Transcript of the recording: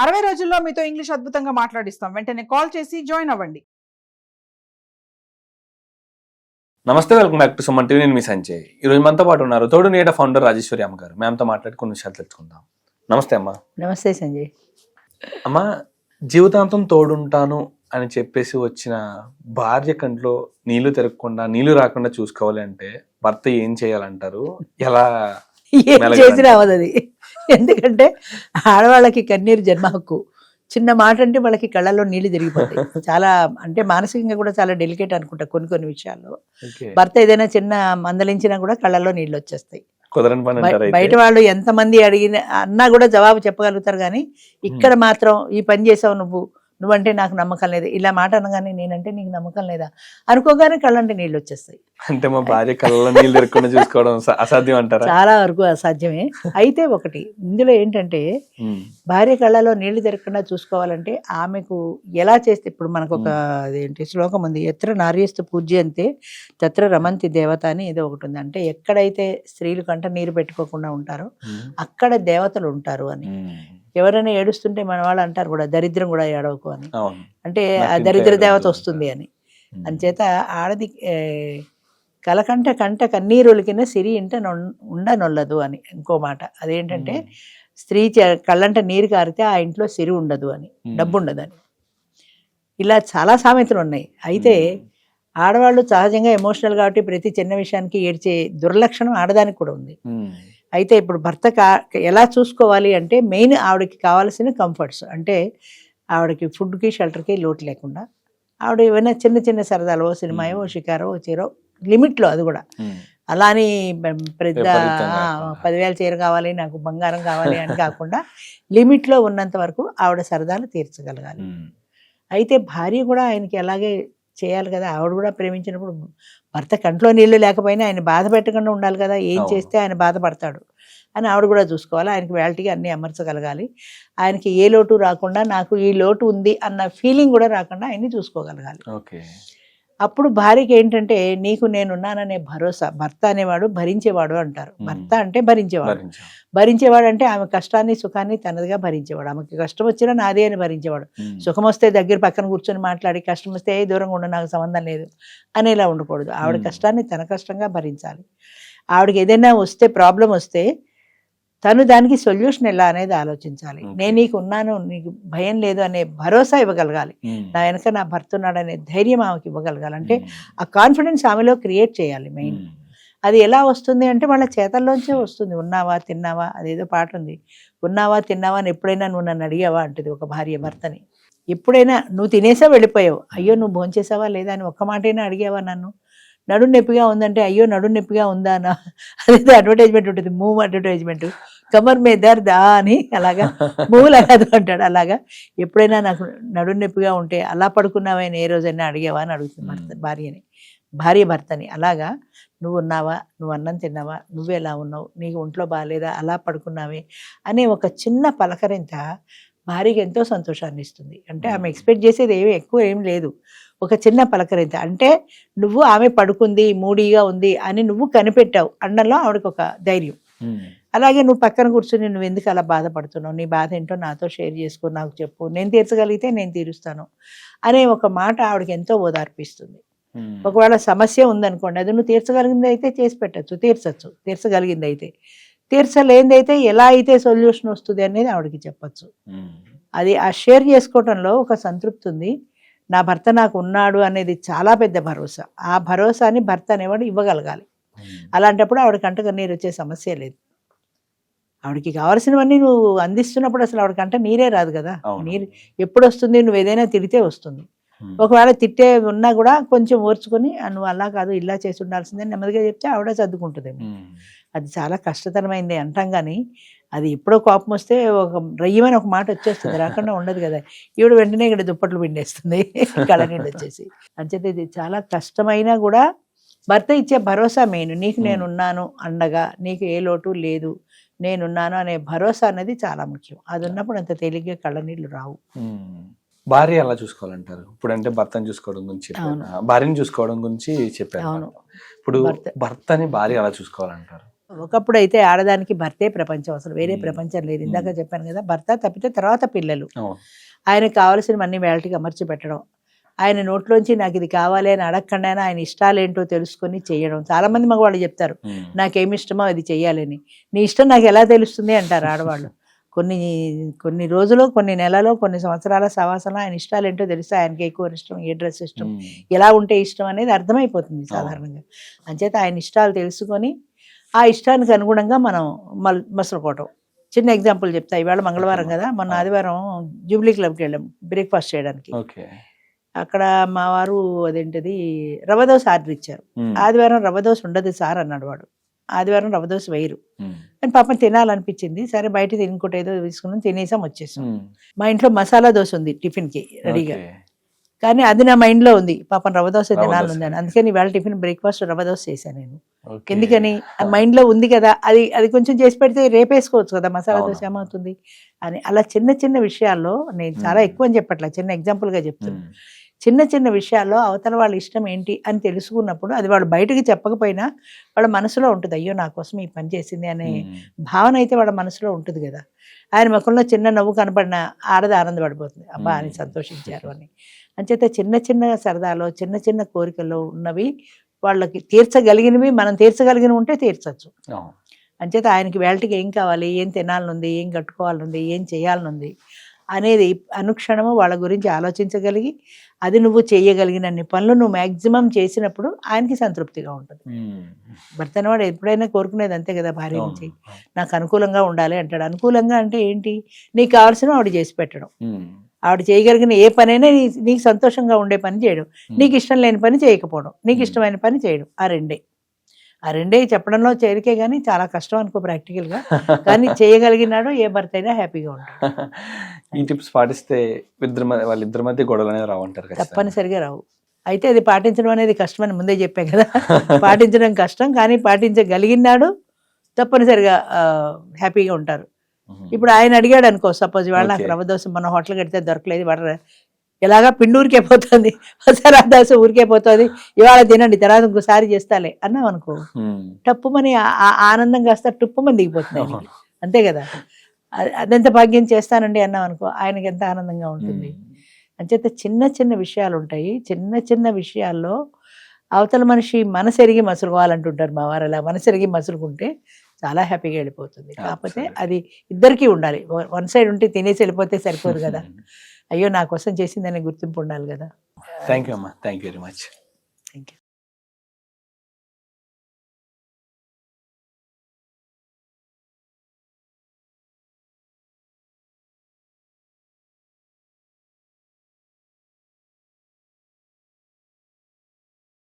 60 రోజుల్లో మీతో ఇంగ్లీష్ అద్భుతంగా మాట్లాడిస్తాం. వెంటనే కాల్ చేసి జాయిన్ అవ్వండి. నమస్తే, welcome back to Suman TV. నేను మీ సంజయ్. ఈరోజు మనతో పాటు ఉన్నారు తోడు నీడ ఫౌండర్ రాజేశ్వరి అమ్మ గారు. మ్యామ్తో మాట్లాడి కొన్ని విషయాలు తెలుసుకుందాం. నమస్తే అమ్మా. నమస్తే సంజయ్. అమ్మ, జీవితాంతం తోడుంటాను అని చెప్పేసి వచ్చిన భార్య కంట్లో నీళ్లు తిరగకుండా, నీళ్లు రాకుండా చూసుకోవాలి అంటే భర్త ఏం చేయాలంటారు? ఎలా ఏం చేసినా అవ్వదు అది. ఎందుకంటే ఆడవాళ్ళకి కన్నీరు జన్మ హక్కు. చిన్న మాట అంటే వాళ్ళకి కళ్ళల్లో నీళ్లు తిరిగిపోతాయి. చాలా అంటే మానసికంగా కూడా చాలా డెలికేట్ అనుకుంటా కొన్ని విషయాల్లో. భర్త ఏదైనా చిన్న మందలించినా కూడా కళ్ళల్లో నీళ్ళు వచ్చేస్తాయి. కుదరని పని అంటారు. బయట వాళ్ళు ఎంతమంది అడిగిన అన్నా కూడా జవాబు చెప్పగలుగుతారు, కానీ ఇక్కడ మాత్రం ఈ పని చేసావు నువ్వంటే నాకు నమ్మకం లేదు, ఇలా మాట అనగానే నేనంటే నీకు నమ్మకం లేదా అనుకోగానే కళ్ళంటే నీళ్ళు వచ్చేస్తాయి. అంటే మా భార్య కళ్ళలో నీళ్ళు తిరగకుండా చూసుకోవడం అసాధ్యం అంటారా? చాలా వరకు అసాధ్యమే. అయితే ఒకటి ఇందులో ఏంటంటే భార్య కళ్ళలో నీళ్లు తిరగకుండా చూసుకోవాలంటే ఆమెకు ఎలా చేస్తే, ఇప్పుడు మనకు ఒక అదేంటి శ్లోకం ఉంది, ఎత్ర నార్యస్తు పూజ్యంతే తత్ర రమంతి దేవత అని ఏదో ఒకటి ఉంది. అంటే ఎక్కడైతే స్త్రీలు కంట నీరు పెట్టుకోకుండా ఉంటారో అక్కడ దేవతలు ఉంటారు అని. ఎవరైనా ఏడుస్తుంటే మన వాళ్ళు అంటారు కూడా, దరిద్రం కూడా ఏడవకు అని. అంటే ఆ దరిద్ర దేవత వస్తుంది అని. అంచేత ఆడది కలకంట కంట కన్నీరులకిన సిరి ఇంట ఉండనొల్లదు అని ఇంకో మాట. అదేంటంటే స్త్రీ కళ్ళంట నీరు కారితే ఆ ఇంట్లో సిరి ఉండదు అని, డబ్బు ఉండదు అని. ఇలా చాలా సామెతలు ఉన్నాయి. అయితే ఆడవాళ్ళు సహజంగా ఎమోషనల్ కాబట్టి ప్రతి చిన్న విషయానికి ఏడ్చే దుర్లక్షణం ఆడదానికి కూడా ఉంది. అయితే ఇప్పుడు భర్త ఎలా చూసుకోవాలి అంటే మెయిన్ ఆవిడకి కావాల్సిన కంఫర్ట్స్, అంటే ఆవిడకి ఫుడ్కి షెల్టర్కి లోటు లేకుండా, ఆవిడ ఏమైనా చిన్న చిన్న సరదాలు, సినిమాయో షికారో చీరో లిమిట్లో, అది కూడా అలా అని పెద్ద 10,000 చీర కావాలి నాకు బంగారం కావాలి అని కాకుండా లిమిట్లో ఉన్నంత వరకు ఆవిడ సరదాలు తీర్చగలగాలి. అయితే భార్య కూడా ఆయనకి అలాగే చేయాలి కదా. ఆవిడ కూడా ప్రేమించినప్పుడు భర్త కంట్లో నీళ్లు లేకపోయినా ఆయన బాధ పెట్టకుండా ఉండాలి కదా. ఏం చేస్తే ఆయన బాధపడతాడు అని ఆవిడ కూడా చూసుకోవాలి. ఆయనకి వేళటికి అన్నీ అమర్చగలగాలి. ఆయనకి ఏ లోటు రాకుండా, నాకు ఈ లోటు ఉంది అన్న ఫీలింగ్ కూడా రాకుండా ఆయన్ని చూసుకోగలగాలి. అప్పుడు భార్యకి ఏంటంటే నీకు నేనున్నాననే భరోసా. భర్త అనేవాడు భరించేవాడు అంటారు. భర్త అంటే భరించేవాడు అంటే ఆమె కష్టాన్ని సుఖాన్ని తనదిగా భరించేవాడు. ఆమెకి కష్టం వచ్చినా నాదే అని భరించేవాడు. సుఖం వస్తే దగ్గర పక్కన కూర్చొని మాట్లాడి, కష్టం వస్తే దూరంగా ఉండ నాకు సంబంధం లేదు అనేలా ఉండకూడదు. ఆవిడ కష్టాన్ని తన కష్టంగా భరించాలి. ఆవిడకి ఏదైనా వస్తే, ప్రాబ్లం వస్తే తను దానికి సొల్యూషన్ ఎలా అనేది ఆలోచించాలి. నేను నీకు ఉన్నాను, నీకు భయం లేదు అనే భరోసా ఇవ్వగలగాలి. నా వెనక నా భర్త ఉన్నాడనే ధైర్యం ఆమెకి ఇవ్వగలగాలి. అంటే ఆ కాన్ఫిడెన్స్ ఆమెలో క్రియేట్ చేయాలి మెయిన్. అది ఎలా వస్తుంది అంటే వాళ్ళ చేతల్లోంచే వస్తుంది. ఉన్నావా తిన్నావా, అదేదో పాట ఉంది, ఉన్నావా తిన్నావా అని ఎప్పుడైనా నువ్వు నన్ను అడిగావా అంటుంది ఒక భార్య భర్తని. ఎప్పుడైనా నువ్వు తినేసా వెళ్ళిపోయావు, అయ్యో నువ్వు భోంచేసావా లేదా అని ఒక్క మాటైనా అడిగావా నన్ను? నడుం నొప్పిగా ఉందంటే అయ్యో నడుం నొప్పిగా ఉందా అన్న, అదేదో అడ్వర్టైజ్మెంట్ ఉంటుంది, మూవ్ అడ్వర్టైజ్మెంట్, కమర్ మే దర్ద్ అని, అలాగా మూవ్ లాగదు అంటాడు. అలాగా ఎప్పుడైనా నాకు నడుం నొప్పిగా ఉంటే అలా పడుకున్నావని ఏ రోజైనా అడిగావా అని అడుగుతుంది భార్య భర్తని. అలాగా నువ్వు ఉన్నావా, నువ్వు అన్నం తిన్నావా, నువ్వెలా ఉన్నావు, నీకు ఒంట్లో బాగాలేదా, అలా పడుకున్నావే అనే ఒక చిన్న పలకరింత భార్యకి ఎంతో సంతోషాన్ని ఇస్తుంది. అంటే ఆమె ఎక్స్పెక్ట్ చేసేది ఎక్కువ ఏం లేదు, ఒక చిన్న పలకరింత. అంటే నువ్వు ఆమె పడుకుంది, మూడీగా ఉంది అని నువ్వు కనిపెట్టావు అన్నలో ఆవిడకి ఒక ధైర్యం. అలాగే నువ్వు పక్కన కూర్చొని నువ్వు ఎందుకు అలా బాధపడుతున్నావు, నీ బాధ ఏంటో నాతో షేర్ చేసుకో, నాకు చెప్పు, నేను తీర్చగలిగితే నేను తీరుస్తాను అనే ఒక మాట ఆవిడకి ఎంతో ఓదార్పిస్తుంది. ఒకవేళ సమస్య ఉందనుకోండి, అది నువ్వు తీర్చగలిగింది అయితే చేసి పెట్టచ్చు, తీర్చగలిగింది అయితే. తీర్చలేనిది అయితే ఎలా అయితే సొల్యూషన్ వస్తుంది అనేది ఆవిడకి చెప్పచ్చు. అది ఆ షేర్ చేసుకోవటంలో ఒక సంతృప్తి ఉంది. నా భర్త నాకు ఉన్నాడు అనేది చాలా పెద్ద భరోసా. ఆ భరోసాని భర్త అనేవాడు ఇవ్వగలగాలి. అలాంటప్పుడు ఆవిడ కంట కన్నీరు వచ్చే సమస్య లేదు. ఆవిడకి కావాల్సినవన్నీ నువ్వు అందిస్తున్నప్పుడు అసలు ఆవిడ కంట నీరే రాదు కదా. నీరు ఎప్పుడు వస్తుంది? నువ్వు ఏదైనా తిడితే వస్తుంది. ఒకవేళ తిట్టే ఉన్నా కూడా కొంచెం ఓర్చుకొని నువ్వు అలా కాదు ఇలా చేసి ఉండాల్సిందే నెమ్మదిగా చెప్తే ఆవిడ సర్దుకుంటుందేమో. అది చాలా కష్టతరమైంది అంటాం, కానీ అది ఎప్పుడో కోపం వస్తే ఒక రయ్యమని ఒక మాట వచ్చేస్తుంది, రాకుండా ఉండదు కదా. ఈవిడ వెంటనే ఇక్కడ దుప్పట్లు పిండేస్తుంది కళ్ళ నీళ్ళు వచ్చేసి. అంచేత ఇది చాలా కష్టమైనా కూడా భర్త ఇచ్చే భరోసా మెయిన్. నీకు నేనున్నాను అండగా, నీకు ఏ లోటు లేదు, నేనున్నాను అనే భరోసా అనేది చాలా ముఖ్యం. అది ఉన్నప్పుడు అంత తేలిగ్గా కళ్ళ నీళ్ళు రావు. భార్య ఎలా చూసుకోవాలంటారు? ఇప్పుడు అంటే భర్తను చూసుకోవడం గురించి భార్యను చూసుకోవడం గురించి చెప్పారు. ఇప్పుడు భర్తని భార్య ఎలా చూసుకోవాలంటారు? ఒకప్పుడు అయితే ఆడదానికి భర్తే ప్రపంచం, అసలు వేరే ప్రపంచం లేదు. ఇందాక చెప్పాను కదా, భర్త తప్పితే తర్వాత పిల్లలు. అవును. ఆయనకు కావాల్సినవన్నీ వేళటికి అమర్చి పెట్టడం, ఆయన నోట్లోంచి నాకు ఇది కావాలి అని అడగకుండా ఆయన ఇష్టాలేంటో తెలుసుకొని చేయడం. చాలామంది మగవాళ్ళు చెప్తారు నాకేమి ఇష్టమో అది చెయ్యాలని. నీ ఇష్టం నాకు ఎలా తెలుస్తుంది అంటారు ఆడవాళ్ళు. కొన్ని రోజులు, కొన్ని నెలలో, కొన్ని సంవత్సరాల సవాసంలో ఆయన ఇష్టాలు ఏంటో తెలిస్తే ఆయనకి ఎక్కువ ఇష్టం, ఏ డ్రెస్ ఇష్టం, ఎలా ఉంటే ఇష్టం అనేది అర్థమైపోతుంది సాధారణంగా. అంచేత ఆయన ఇష్టాలు తెలుసుకొని ఆ ఇష్టానికి అనుగుణంగా మనం మసులుకోవటం. చిన్న ఎగ్జాంపుల్ చెప్తా. ఇవాళ మంగళవారం కదా, మొన్న ఆదివారం జూబ్లీ క్లబ్కి వెళ్ళాం బ్రేక్ఫాస్ట్ చేయడానికి. అక్కడ మా వారు అదేంటిది రవ్వ దోశ ఆర్డర్ ఇచ్చారు. ఆదివారం రవ్వ దోశ ఉండదు సార్ అన్నాడు వాడు. ఆదివారం రవ్వ దోశ వేయరు అని పాపం తినాలనిపించింది. సరే బయట ఇంకోటి ఏదో తీసుకున్నాం, తినేసాం, వచ్చేసాం. మా ఇంట్లో మసాలా దోశ ఉంది టిఫిన్కి రెడీగా, కానీ అది నా మైండ్లో ఉంది, పాపం రవ్వ దోశ తినాలని. అందుకని ఇవాళ టిఫిన్ బ్రేక్ఫాస్ట్ రవ్వ దోశ చేశాను నేను. ఎందుకని మైండ్లో ఉంది కదా, అది కొంచెం చేసి పెడితే రేపేసుకోవచ్చు కదా, మసాలా దోశ ఏమవుతుంది అని. అలా చిన్న చిన్న విషయాల్లో, నేను చాలా ఎక్కువ అని చెప్పట్లా, చిన్న ఎగ్జాంపుల్గా చెప్తున్నాను. చిన్న చిన్న విషయాల్లో అవతల వాళ్ళ ఇష్టం ఏంటి అని తెలుసుకున్నప్పుడు అది వాళ్ళు బయటకు చెప్పకపోయినా వాళ్ళ మనసులో ఉంటుంది, అయ్యో నా కోసం ఈ పని చేసింది అనే భావన అయితే వాళ్ళ మనసులో ఉంటుంది కదా. ఆయన ముఖంలో చిన్న నవ్వు కనపడిన ఆడది ఆనందపడిపోతుంది, అబ్బా అని సంతోషించారు అని. అంచేత చిన్న చిన్న సరదాలో, చిన్న చిన్న కోరికల్లో ఉన్నవి వాళ్ళకి తీర్చగలిగినవి మనం తీర్చగలిగినవి ఉంటే తీర్చచ్చు. అంచేత ఆయనకి వేళటికి ఏం కావాలి, ఏం తినాలనుంది, ఏం కట్టుకోవాలనుంది, ఏం చేయాలనుంది అనేది అనుక్షణము వాళ్ళ గురించి ఆలోచించగలిగి అది నువ్వు చేయగలిగినన్ని పనులు నువ్వు మ్యాక్సిమం చేసినప్పుడు ఆయనకి సంతృప్తిగా ఉంటుంది. భర్త అనేవాడు ఎప్పుడైనా కోరుకునేది అంతే కదా, భార్య నుంచి నాకు అనుకూలంగా ఉండాలి అంటాడు. అనుకూలంగా అంటే ఏంటి, నీకు కావాల్సిన ఆవిడ చేసి పెట్టడం, ఆవిడ చేయగలిగిన ఏ పనైనా నీకు సంతోషంగా ఉండే పని చేయడం, నీకు ఇష్టం లేని పని చేయకపోవడం, నీకు ఇష్టమైన పని చేయడం. ఆ రెండే చెప్పడంలో చేరికే కానీ చాలా కష్టం అనుకో ప్రాక్టికల్గా, కానీ చేయగలిగినాడు ఏ భర్త అయినా హ్యాపీగా ఉంటాడు. ఈ టిప్స్ పాటిస్తే వాళ్ళిద్దరి మధ్య గొడవలు అనేవి రావంటారు? తప్పనిసరిగా రావు. అయితే అది పాటించడం అనేది కష్టమని ముందే చెప్పే కదా, పాటించడం కష్టం, కానీ పాటించగలిగినాడు తప్పనిసరిగా హ్యాపీగా ఉంటారు. ఇప్పుడు ఆయన అడిగాడు అనుకో, సపోజ్ ఇవాళ నాకు రవ్వ దోశ మన హోటల్ కడితే దొరకలేదు, వాడు ఎలాగా పిండి ఊరికే పోతుంది, ఒకసారి ఆ దోశ ఊరికే పోతుంది, ఇవాళ తినండి తర్వాత ఇంకోసారి చేస్తాలే అన్నాం అనుకో, టప్పుమని ఆనందం కాస్త టుప్పుమని దిగిపోతుంది ఆయనకి, అంతే కదా. అదంత భాగ్యం చేస్తానండి అన్నాం అనుకో, ఆయనకి ఎంత ఆనందంగా ఉంటుంది. అంచేత చిన్న చిన్న విషయాలు ఉంటాయి, చిన్న చిన్న విషయాల్లో అవతల మనిషి మనసెరిగి మసులుకోవాలంటుంటారు మా వారు. అలా మనసెరిగి మసులుకుంటే చాలా హ్యాపీగా వెళ్ళిపోతుంది. కాకపోతే అది ఇద్దరికీ ఉండాలి. వన్ సైడ్ ఉంటే తినేసి వెళ్ళిపోతే సరిపోదు కదా, అయ్యో నా కోసం చేసిందనే గుర్తింపు ఉండాలి కదా. థ్యాంక్ యూ అమ్మా, thank you very much. Thank you.